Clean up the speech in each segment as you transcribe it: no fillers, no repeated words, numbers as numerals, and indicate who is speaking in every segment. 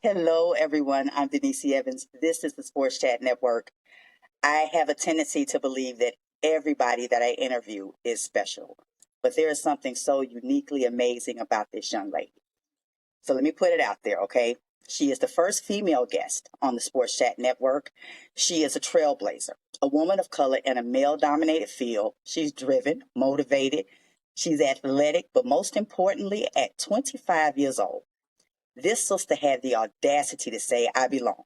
Speaker 1: Hello, everyone. I'm Denise Evans. This is the Sports Chat Network. I have a tendency to believe that everybody that I interview is special, but there is something so uniquely amazing about this young lady. So let me put it out there, okay? She is the first female guest on the Sports Chat Network. She is a trailblazer, a woman of color in a male dominated field. She's driven, motivated, she's athletic, but most importantly, at 25 years old, this sister had the audacity to say, I belong.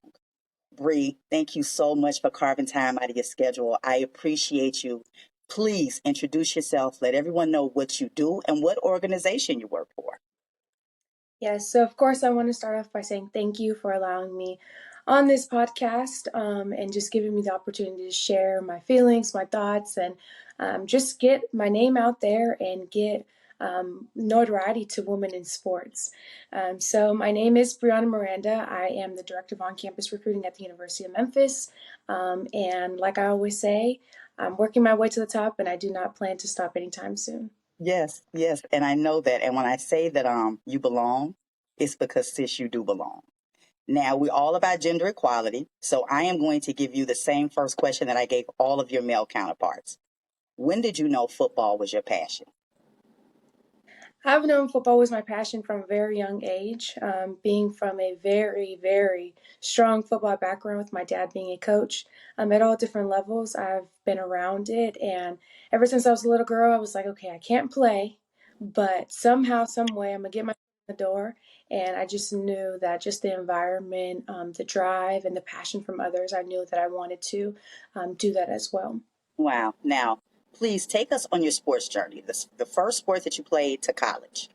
Speaker 1: Bree, thank you so much for carving time out of your schedule. I appreciate you. Please introduce yourself. Let everyone know what you do and what organization you work for.
Speaker 2: Yes, so of course, I want to start off by saying thank you for allowing me on this podcast and just giving me the opportunity to share my feelings, my thoughts, and just get my name out there and get notoriety to women in sports. So, my name is Brianna Miranda. I am the Director of On Campus Recruiting at the University of Memphis. And like I always say, I'm working my way to the top, and I do not plan to stop anytime soon.
Speaker 1: Yes, yes. And I know that. And when I say that you belong, it's because sis, you do belong. Now, we're all about gender equality. So I am going to give you the same first question that I gave all of your male counterparts. When did you know football was your passion?
Speaker 2: I've known football was my passion from a very young age. Being from a very, very strong football background with my dad being a coach, at all different levels, I've been around it. And ever since I was a little girl, I was like, okay, I can't play, but somehow, some way, I'm gonna get my foot in the door. And I just knew that just the environment, the drive, and the passion from others, I knew that I wanted to do that as well.
Speaker 1: Wow. Now, please take us on your sports journey, the first sport that you played to college.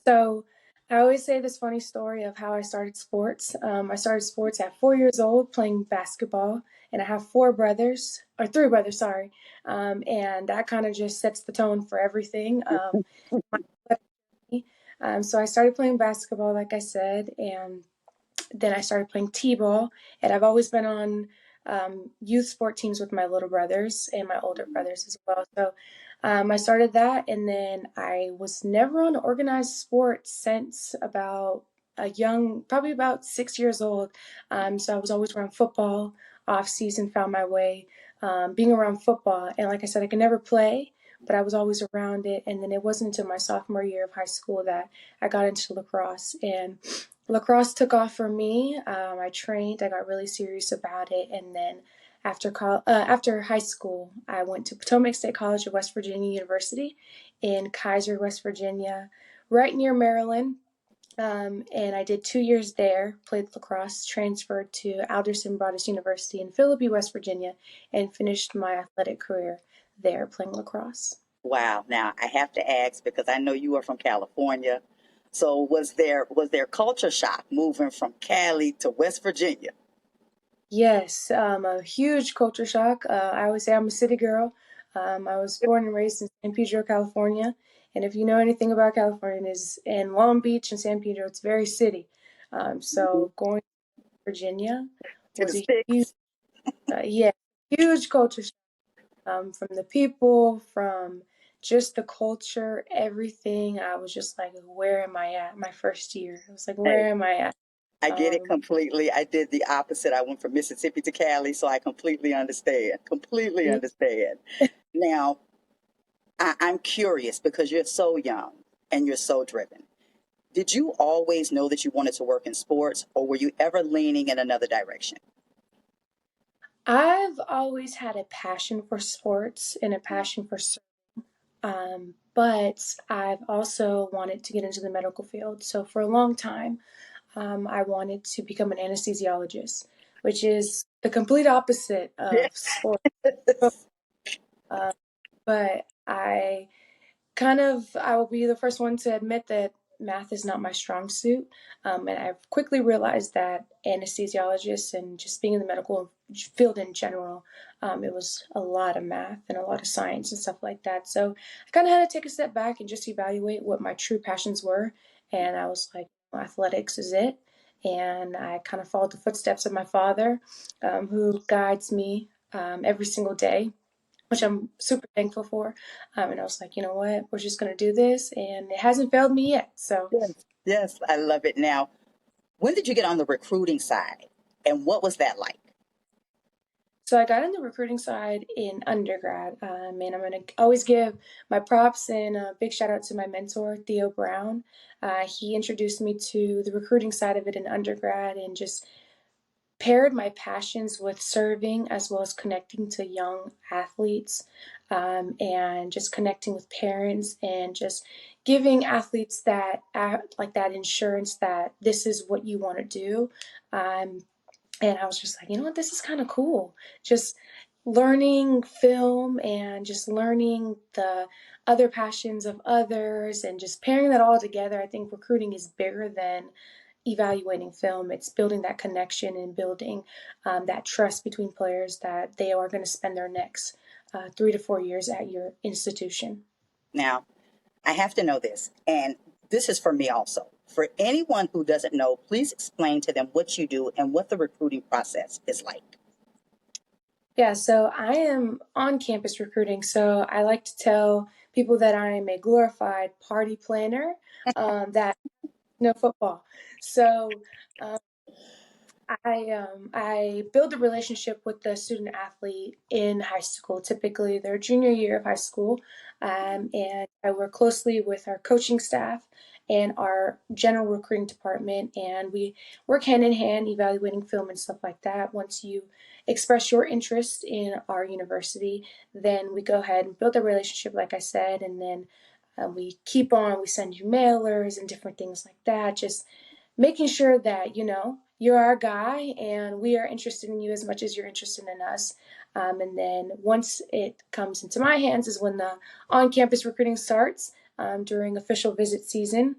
Speaker 2: So I always say this funny story of how I started sports. I started sports at 4 years old playing basketball, and I have four brothers, or three brothers, sorry. And that kind of just sets the tone for everything. So I started playing basketball, like I said, and then I started playing t-ball, and I've always been on youth sport teams with my little brothers and my older brothers as well. So I started that, and then I was never on organized sports since about a young, probably about 6 years old. So I was always around football. Off season, found my way being around football, and like I said, I could never play. But I was always around it, and then it wasn't until my sophomore year of high school that I got into lacrosse, and lacrosse took off for me. I trained. I got really serious about it, and then after high school, I went to Potomac State College of West Virginia University in Kaiser, West Virginia, right near Maryland. And I did 2 years there. Played lacrosse. Transferred to Alderson Broaddus University in Philippi, West Virginia, and finished my athletic career there playing lacrosse.
Speaker 1: Wow. Now I have to ask because I know you are from California. So was there culture shock moving from Cali to West Virginia?
Speaker 2: Yes, a huge culture shock. I always say I'm a city girl. I was born and raised in San Pedro, California, and if you know anything about California, is in Long Beach and San Pedro, it's very city.
Speaker 1: Mhm.
Speaker 2: So going to Virginia
Speaker 1: To the
Speaker 2: was a huge,
Speaker 1: sticks.
Speaker 2: yeah, huge culture shock from the people, from just the culture, everything. I was just like, where am I at? My first year, I was like,
Speaker 1: Hey,
Speaker 2: where am I at?
Speaker 1: I get it
Speaker 2: Um,
Speaker 1: completely. I did the opposite. I went from Mississippi to Cali, so I completely understand. Completely understand. Now, I'm curious because you're so young and you're so driven. Did you always know that you wanted to work in sports, or were you ever leaning in another direction?
Speaker 2: I've always had a passion for sports and a passion for but I've also wanted to get into the medical field. So for a long time, I wanted to become an anesthesiologist, which is the complete opposite
Speaker 1: Yes.
Speaker 2: of sports. Uh, but I will be the first one to admit that math is not my strong suit. And I've quickly realized that anesthesiologists and just being in the medical field in general, it was a lot of math and a lot of science and stuff like that. So I kind of had to take a step back and just evaluate what my true passions were. And I was like, well, athletics is it. And I kind of followed the footsteps of my father, who guides me every single day, which I'm super thankful for. And I was like, you know what? We're just going to do this. And it hasn't failed me yet. So,
Speaker 1: Yes, yes, I love it. Now, When did you get on the recruiting side, and what was that like?
Speaker 2: So I got in the recruiting side in undergrad, and I'm going to always give my props and a big shout out to my mentor, Theo Brown. He introduced me to the recruiting side of it in undergrad and just paired my passions with serving as well as connecting to young athletes, and just connecting with parents and just giving athletes that like that insurance that this is what you want to do. Um, and I was just like, you know what, this is kind of cool. Just learning film and just learning the other passions of others and just pairing that all together. I think recruiting is bigger than evaluating film. It's building that connection and building that trust between players that they are going to spend their next 3 to 4 years at your institution.
Speaker 1: Now, I have to know this, and this is for me also. For anyone who doesn't know, please explain to them what you do and what the recruiting process is like.
Speaker 2: Yeah, so I am on campus recruiting. So I like to tell people that I am a glorified party planner, that no football. So um, I build a relationship with the student athlete in high school, typically their junior year of high school, and I work closely with our coaching staff and our general recruiting department, and we work hand in hand, evaluating film and stuff like that. Once you express your interest in our university, then we go ahead and build a relationship, like I said, and then we keep on. We send you mailers and different things like that, just making sure that you're our guy and we are interested in you as much as you're interested in us. And then once it comes into my hands is when the on-campus recruiting starts, during official visit season.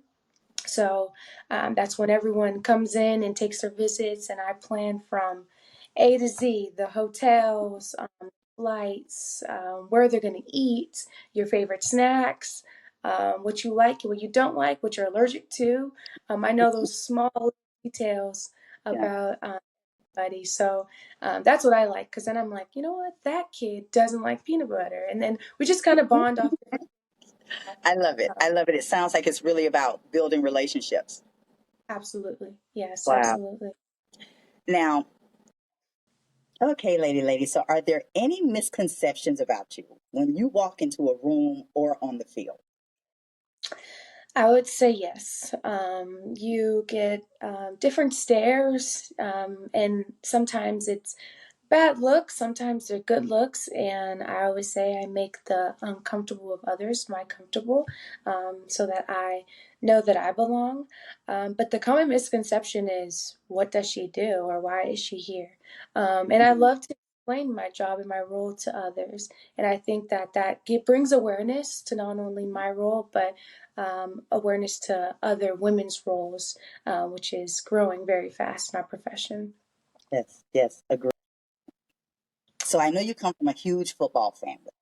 Speaker 2: So that's when everyone comes in and takes their visits, and I plan from A to Z: the hotels, flights, where they're going to eat, your favorite snacks, what you like, what you don't like, what you're allergic to. I know those small details
Speaker 1: Yeah,
Speaker 2: about buddy. So that's what I like, because then I'm like, you know what, that kid doesn't like peanut butter, and then we just kind of bond off different.
Speaker 1: I love it. I love it. It sounds like it's really about building relationships.
Speaker 2: Absolutely, yes,
Speaker 1: Wow.
Speaker 2: absolutely.
Speaker 1: Now, okay, lady. So, are there any misconceptions about you when you walk into a room or on the field?
Speaker 2: I would say yes. You get different stares, and sometimes it's bad looks, sometimes they're good looks, and I always say I make the uncomfortable of others my comfortable, so that I know that I belong. But the common misconception is, what does she do or why is she here? And I
Speaker 1: Mhm.
Speaker 2: love to explain my job and my role to others, and I think that brings awareness to not only my role, but awareness to other women's roles, which is growing very fast in our profession.
Speaker 1: Yes, yes, agree. So, I know you come from a huge football family.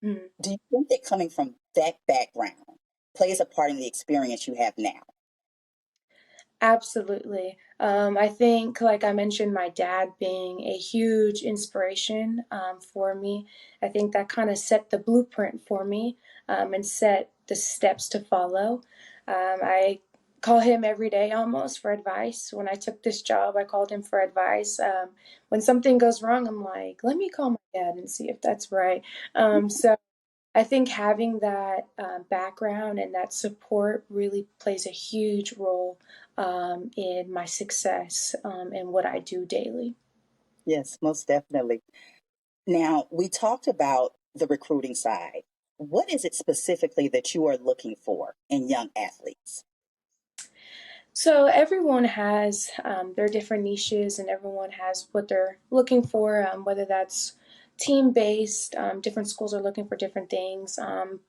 Speaker 2: Mm.
Speaker 1: Do you think that coming from that background plays a part in the experience you have now?
Speaker 2: Absolutely. I think, like I mentioned, my dad being a huge inspiration for me, I think that kind of set the blueprint for me, and set the steps to follow. I call him every day almost for advice. When I took this job, I called him for advice. When something goes wrong, I'm like, let me call my dad and see if that's right. So I think having that background and that support really plays a huge role in my success, and what I do daily.
Speaker 1: Yes, most definitely. Now, we talked about the recruiting side. What is it specifically that you are looking for in young athletes?
Speaker 2: So everyone has their different niches, and everyone has what they're looking for, whether that's team based. Different schools are looking for different things.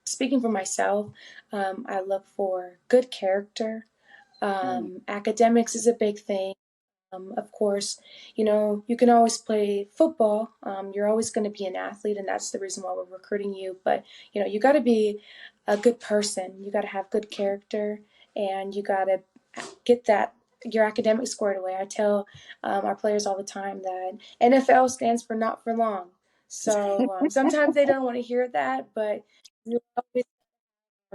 Speaker 2: Speaking for myself, I look for good character.
Speaker 1: Mm,
Speaker 2: Academics is a big thing. Of course, you can always play football. You're always going to be an athlete, and that's the reason why we're recruiting you. But, you got to be a good person. You got to have good character, and you got to get your academic squared away. I tell our players all the time that NFL stands for not for long. So sometimes they don't want to hear that, but you always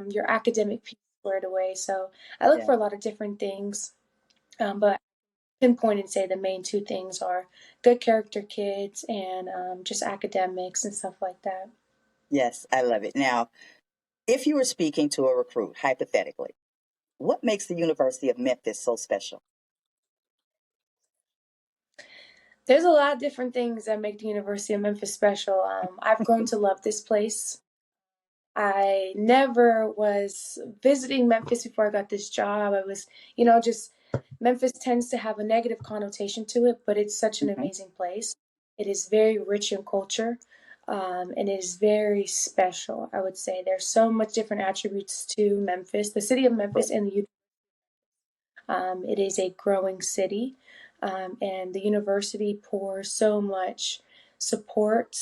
Speaker 2: your academic piece squared away. So I look
Speaker 1: yeah.
Speaker 2: for a lot of different things, But pinpoint and say the main two things are good character kids and just academics and stuff like that.
Speaker 1: Yes, I love it. Now, if you were speaking to a recruit, hypothetically, what makes the University of Memphis so special?
Speaker 2: There's a lot of different things that make the University of Memphis special. I've grown to love this place. I never was visiting Memphis before I got this job. I was, just Memphis tends to have a negative connotation to it, but it's such an
Speaker 1: Hmm.
Speaker 2: amazing place. It is very rich in culture, and it is very special, I would say. There's so much different attributes to Memphis, the city of Memphis, and the it is a growing city, and the university pours so much support,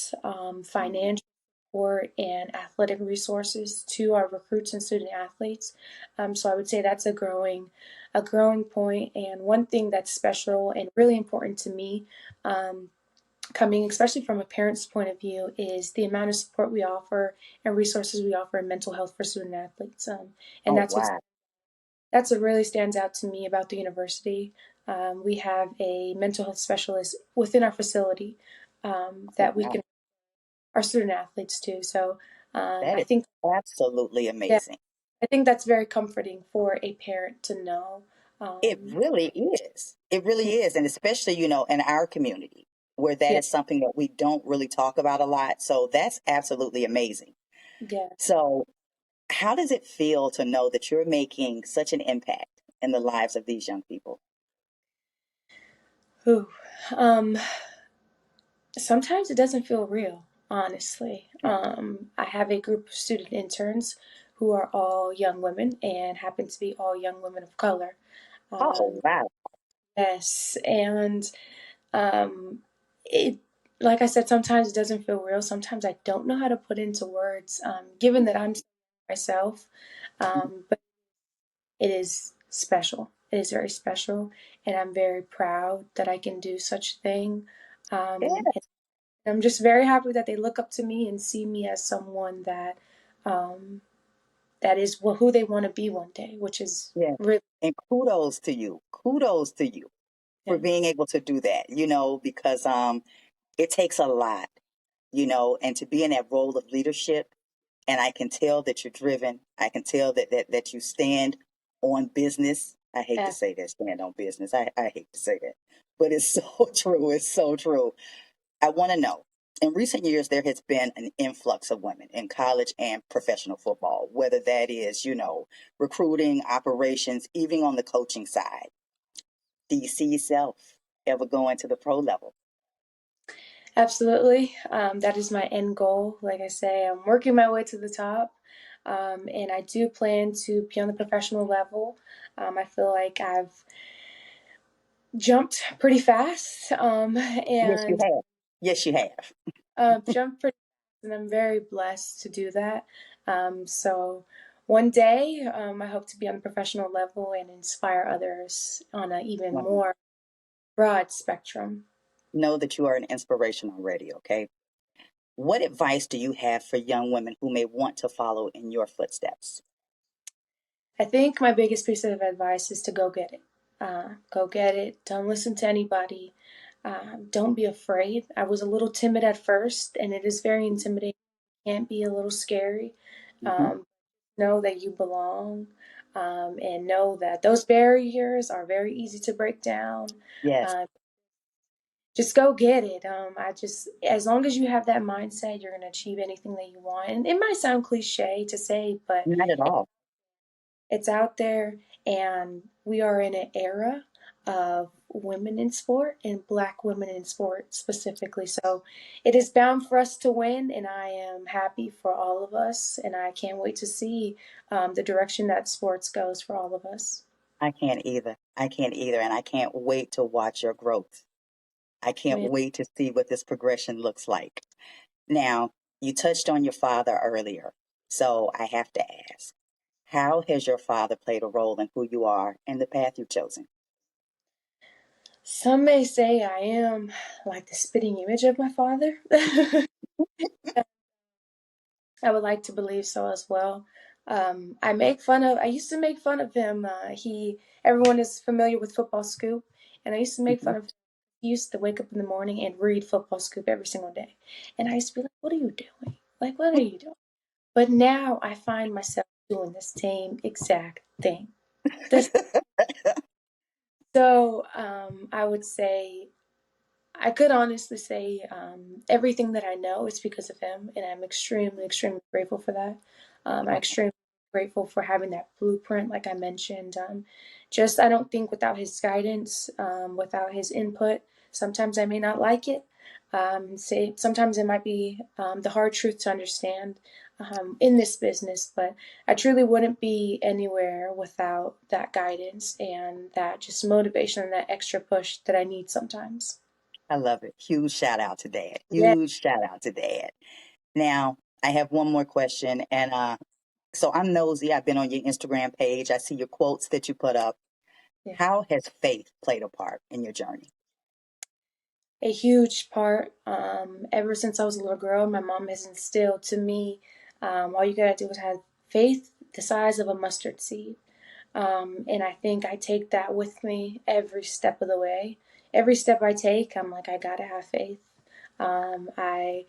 Speaker 2: financial support, and athletic resources to our recruits and student athletes. So I would say that's a growing point. And one thing that's special and really important to me, coming especially from a parent's point of view, is the amount of support we offer and resources we offer in mental health for student athletes. And
Speaker 1: Oh,
Speaker 2: that's what's
Speaker 1: wow.
Speaker 2: that's what really stands out to me about the university. We have a mental health specialist within our facility
Speaker 1: Oh,
Speaker 2: that we
Speaker 1: wow.
Speaker 2: can our student athletes to. So
Speaker 1: That
Speaker 2: I
Speaker 1: is
Speaker 2: think,
Speaker 1: absolutely
Speaker 2: yeah,
Speaker 1: amazing.
Speaker 2: I think that's very comforting for a parent to know.
Speaker 1: It
Speaker 2: Um,
Speaker 1: really is. It really is. And especially, in our community where that
Speaker 2: yeah,
Speaker 1: is something that we don't really talk about a lot. So that's absolutely amazing.
Speaker 2: yeah.
Speaker 1: So, how does it feel to know that you're making such an impact in the lives of these young people?
Speaker 2: Whew. Um, Sometimes it doesn't feel real, honestly. I have a group of student interns who are all young women and happen to be all young women of color.
Speaker 1: Oh,
Speaker 2: Um,
Speaker 1: wow.
Speaker 2: yes, and Um, it, like I said, sometimes it doesn't feel real. Sometimes I don't know how to put into words, given that I'm myself. But it is special. It is very special, and I'm very proud that I can do such a thing. And
Speaker 1: Yes.
Speaker 2: I'm just very happy that they look up to me and see me as someone um, that is who they want to be one day, which is
Speaker 1: Yes.
Speaker 2: really,
Speaker 1: And kudos to you. Kudos to you for
Speaker 2: yeah,
Speaker 1: being able to do that, because it takes a lot, and to be in that role of leadership. And I can tell that you're driven. I can tell that you stand on business. I hate to
Speaker 2: yeah.
Speaker 1: say that, stand on business. I hate to say that, but it's so true. It's so true. I want to know. In recent years, there has been an influx of women in college and professional football, whether that is, recruiting, operations, even on the coaching side. Do you see yourself ever going to the pro level?
Speaker 2: Absolutely. That is my end goal. Like I say, I'm working my way to the top. And I do plan to be on the professional level. I feel like I've jumped pretty fast,
Speaker 1: Yes, you
Speaker 2: and
Speaker 1: have. Yes, you have.
Speaker 2: jumped pretty fast, and I'm very blessed to do that. So one day, I hope to be on the professional level and inspire others on an even
Speaker 1: Wow.
Speaker 2: more broad spectrum.
Speaker 1: Know that you are an inspiration already, okay? What advice do you have for young women who may want to follow in your footsteps?
Speaker 2: I think my biggest piece of advice is to go get it. Go get it. Don't listen to anybody. Don't be afraid. I was a little timid at first, and it is very intimidating. It can be a little scary.
Speaker 1: Hmm.
Speaker 2: Um, know that you belong, and know that those barriers are very easy to break down.
Speaker 1: Yes,
Speaker 2: Uh, just go get it. As long as you have that mindset, you're going to achieve anything that you want. And it might sound cliche to say, but
Speaker 1: not at all.
Speaker 2: it's out there, and we are in an era of women in sport and black women in sport specifically. So it is bound for us to win, and I am happy for all of us, and I can't wait to see the direction that sports goes for all of us.
Speaker 1: I can't either. I can't either. And I can't wait to watch your growth. I can't
Speaker 2: Man,
Speaker 1: wait to see what this progression looks like. Now, you touched on your father earlier. So I have to ask, how has your father played a role in who you are and the path you've chosen?
Speaker 2: some may say I am like the spitting image of my father. I would like to believe so as well. I used to make fun of him. Everyone is familiar with Football Scoop, and I used to make
Speaker 1: Mhm.
Speaker 2: fun of him. He used to wake up in the morning and read Football Scoop every single day. And I used to be like, what are you doing? Like, what are you doing? But now I find myself doing the same exact thing. This, I would say I could honestly say everything that I know is because of him, and I'm extremely, extremely grateful for that. I'm
Speaker 1: Okay.
Speaker 2: extremely grateful for having that blueprint, like I mentioned. Just I don't think without his guidance, without his input, sometimes I may not like it. Say sometimes it might be the hard truth to understand in this business, but I truly wouldn't be anywhere without that guidance and that just motivation and that extra push that I need sometimes.
Speaker 1: I love it. Huge shout out to Dad.
Speaker 2: Yeah,
Speaker 1: Huge shout out to Dad. Now, I have one more question. And so I'm nosy. I've been on your Instagram page. I see your quotes that you put up.
Speaker 2: yeah.
Speaker 1: How has faith played a part in your journey?
Speaker 2: A huge part. Ever since I was a little girl, my mom has instilled to me all you gotta do is have faith the size of a mustard seed. And I think I take that with me every step of the way. Every step I take, I'm like, I gotta have faith. I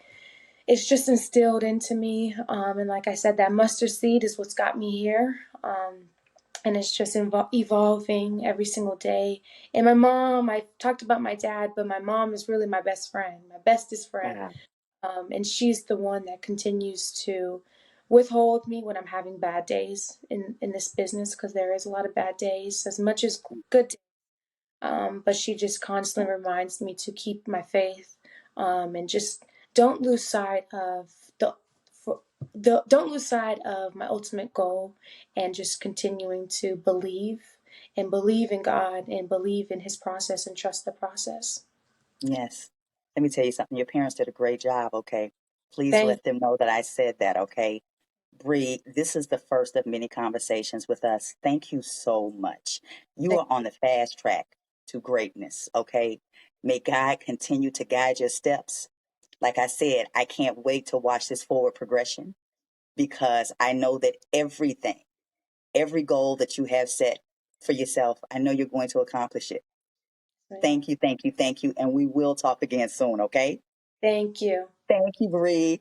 Speaker 2: It's just instilled into me. And like I said, that mustard seed is what's got me here. And it's just evolving every single day. And my mom, I talked about my dad, but my mom is really my best friend, my bestest friend.
Speaker 1: Wow.
Speaker 2: And she's the one that continues to withhold me when I'm having bad days in this business because there is a lot of bad days as much as good days. But she just constantly reminds me to keep my faith and just don't lose sight of the, don't lose sight of my ultimate goal and just continuing to believe in God and believe in His process and trust the process.
Speaker 1: Yes. Let me tell you something. Your parents did a great job, okay? Please
Speaker 2: Thank,
Speaker 1: let them know that I said that, okay? Bree, this is the first of many conversations with us. Thank you so much. You
Speaker 2: thank,
Speaker 1: are on the fast track to greatness, okay? May God continue to guide your steps. Like I said, I can't wait to watch this forward progression because I know that everything, every goal that you have set for yourself, I know you're going to accomplish it.
Speaker 2: ma'am.
Speaker 1: Thank you, thank you, thank you. And we will talk again soon, okay?
Speaker 2: Thank you.
Speaker 1: Thank you, Bree.